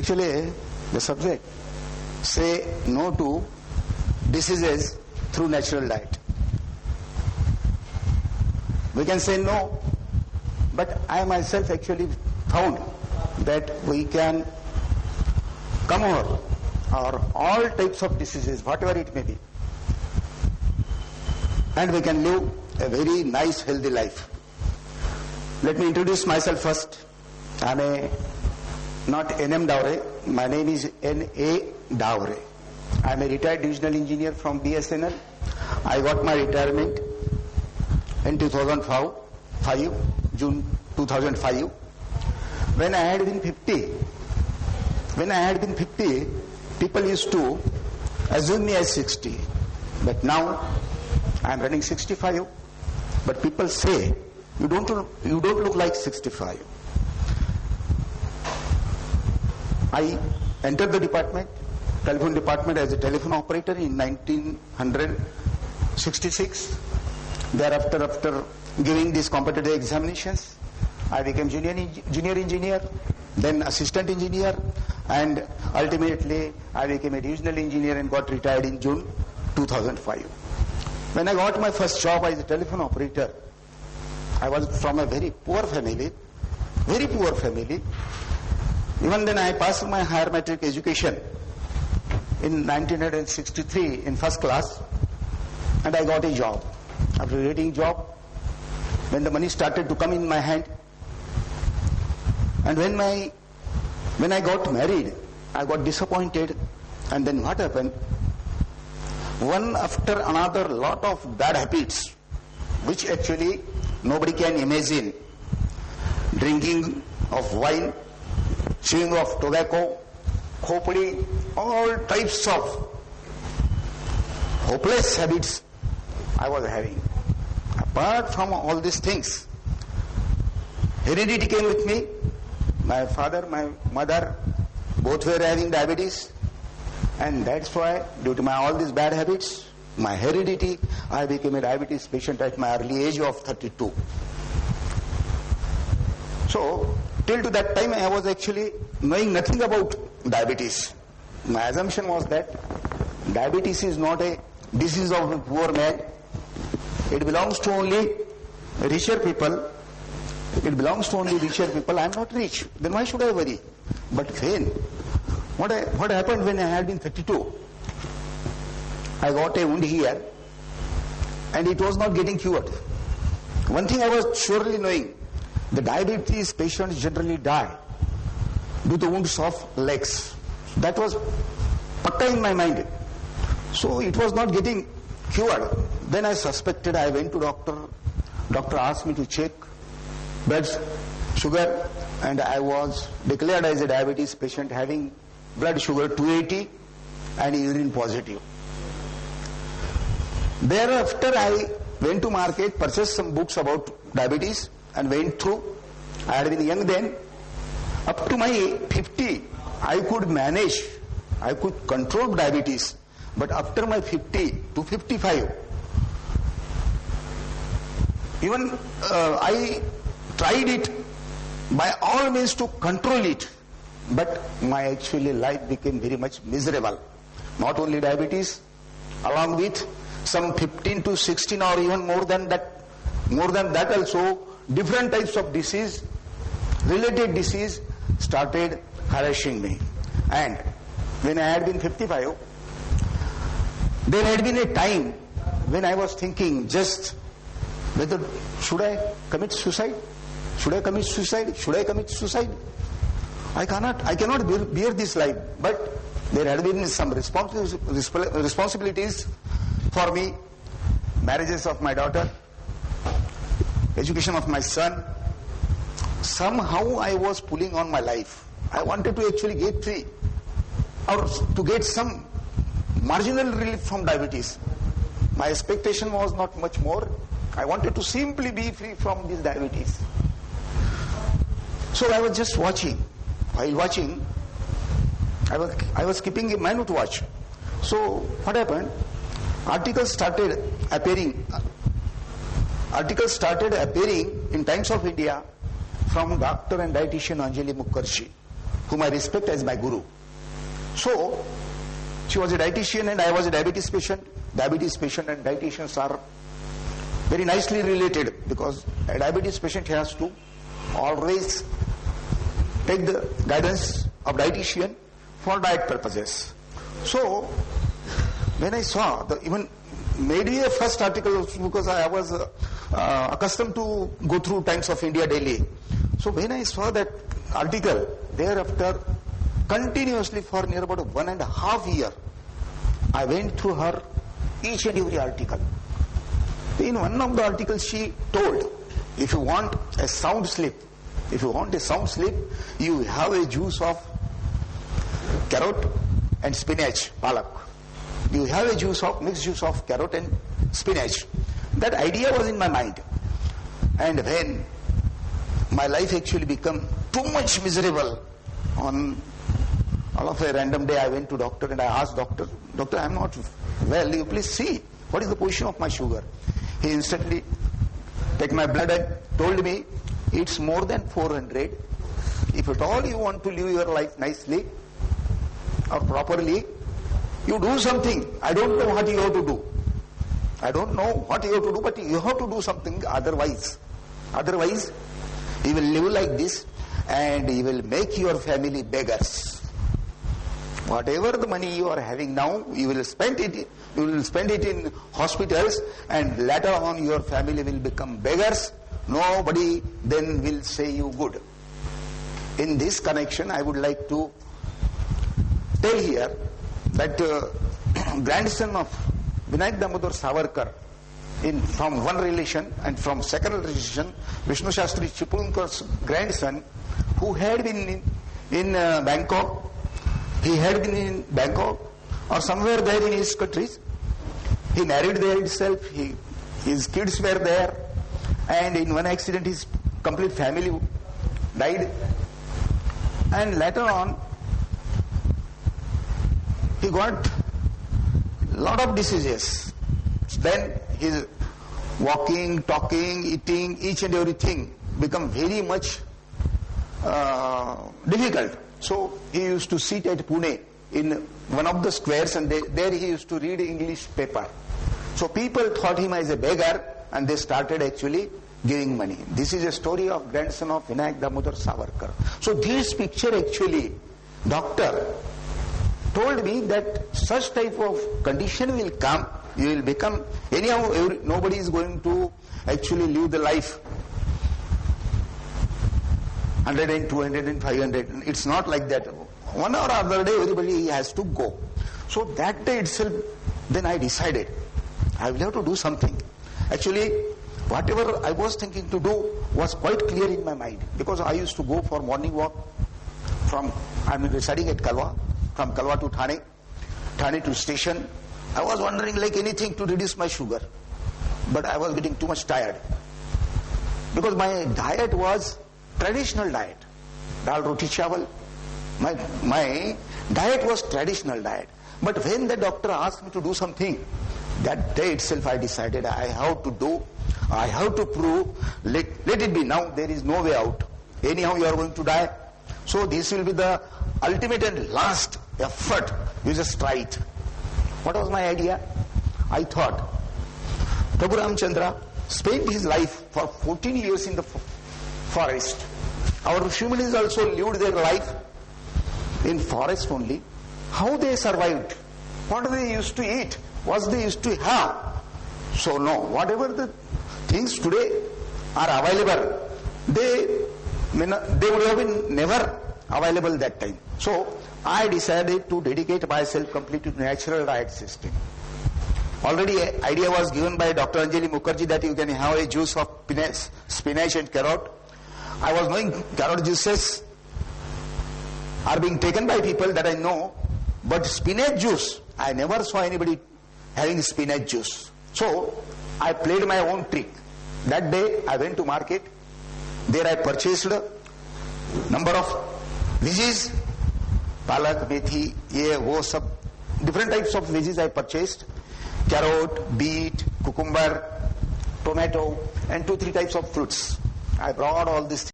Actually, the subject say no to diseases through natural diet. We can say no, but I myself actually found that we can come over or all types of diseases, whatever it may be, and we can live a very nice, healthy life. Let me introduce myself first. I am not N.M. Dowre. My name is N.A. Dowre. I am a retired divisional engineer from BSNL. I got my retirement in 2005, June 2005. When I had been 50, people used to assume me as 60. But now I am running 65. But people say, you don't look like 65. I entered the telephone department as a telephone operator in 1966. Thereafter, after giving these competitive examinations, I became junior engineer, then assistant engineer, and ultimately I became a divisional engineer and got retired in June 2005. When I got my first job as a telephone operator, I was from a very poor family. Even then I passed my higher matric education in 1963 in first class, and I got a job. After getting a job, when the money started to come in my hand, and when I got married, I got disappointed. And then what happened? One after another, lot of bad habits, which actually nobody can imagine. Drinking of wine, chewing of tobacco, khopdi, all types of hopeless habits I was having. Apart from all these things, heredity came with me. My father, my mother, both were having diabetes, and that's why, due to all these bad habits, my heredity, I became a diabetes patient at my early age of 32. So, till to that time, I was actually knowing nothing about diabetes. My assumption was that diabetes is not a disease of a poor man. It belongs to only richer people. I am not rich. Then why should I worry? But when? What happened when I had been 32? I got a wound here, and it was not getting cured. One thing I was surely knowing, the diabetes patients generally die due to wounds of legs. That was pakka in my mind. So it was not getting cured. Then I suspected. I went to doctor. Doctor asked me to check blood sugar, and I was declared as a diabetes patient having blood sugar 280 and urine positive. Thereafter I went to market, purchased some books about diabetes and went through. I had been young then. Up to my 50, I could manage, I could control diabetes. But after my 50 to 55, even I tried it by all means to control it, but my actually life became very much miserable. Not only diabetes, along with some 15 to 16 or even more than that also, different types of disease, related disease started harassing me. And when I had been 55, there had been a time when I was thinking just whether should I commit suicide? I cannot bear this life. But there had been some responsibilities for me, marriages of my daughter, education of my son. Somehow I was pulling on my life. I wanted to actually get free, or to get some marginal relief from diabetes. My expectation was not much more. I wanted to simply be free from this diabetes. So I was just watching. While watching, I was keeping a minute watch. So what happened? Articles started appearing in Times of India from doctor and dietitian Anjali Mukherjee, whom I respect as my guru. So, she was a dietitian and I was a diabetes patient. Diabetes patient and dietitians are very nicely related because a diabetes patient has to always take the guidance of dietitian for diet purposes. So, when I saw, even made me a first article because I was accustomed to go through Times of India daily. So when I saw that article, thereafter, continuously for near about 1.5 years, I went through her each and every article. In one of the articles she told, if you want a sound sleep, you have a juice of carrot and spinach, palak. You have a mixed juice of carrot and spinach. That idea was in my mind. And when my life actually became too much miserable, on all of a random day I went to doctor and I asked doctor, I am not well, you please see what is the position of my sugar. He instantly took my blood and told me it's more than 400. If at all you want to live your life nicely or properly, you do something. I don't know what you have to do. But you have to do something. Otherwise, you will live like this and you will make your family beggars. Whatever the money you are having now, you will spend it in hospitals, and later on your family will become beggars. Nobody then will say you good. In this connection, I would like to tell here that grandson of Vinayak Damodar Savarkar, from one relation and from second relation, Vishnu Shastri Chipulunkar's grandson, who had been in Bangkok, or somewhere there in his countries. He married there itself, his kids were there, and in one accident his complete family died. And later on, he got a lot of diseases. Then his walking, talking, eating, each and everything become very much difficult. So he used to sit at Pune in one of the squares, and there he used to read English paper. So people thought him as a beggar, and they started actually giving money. This is a story of grandson of Vinayak Damodar Savarkar. So this picture actually, doctor told me that such type of condition will come, you will become, anyhow nobody is going to actually live the life 100 and 200 and 500. It's not like that. One or other day everybody has to go. So that day itself, then I decided I will have to do something. Actually, whatever I was thinking to do was quite clear in my mind, because I used to go for morning walk I'm residing at Kalwa, from Kalwa to Thane to station. I was wondering like anything to reduce my sugar, but I was getting too much tired, because my diet was traditional diet, dal roti chawal. My diet was traditional diet. But when the doctor asked me to do something, that day itself I decided I have to prove, let it be. Now there is no way out. Anyhow you are going to die. So this will be the ultimate and last effort. You just try it. What was my idea? I thought, Prabhu Ramchandra spent his life for 14 years in the forest. Our Rishis also lived their life in forest only. How they survived? What they used to eat? What they used to have? So no, whatever the things today are available, they would have been never available that time. So I decided to dedicate myself completely to natural diet system. Already an idea was given by Dr. Anjali Mukherjee that you can have a juice of spinach and carrot. I was knowing carrot juices are being taken by people that I know, but spinach juice, I never saw anybody having spinach juice. So I played my own trick. That day I went to market. There I purchased a number of veggies, palak, methi, different types of veggies I purchased. Carrot, beet, cucumber, tomato, and 2-3 types of fruits. I brought all these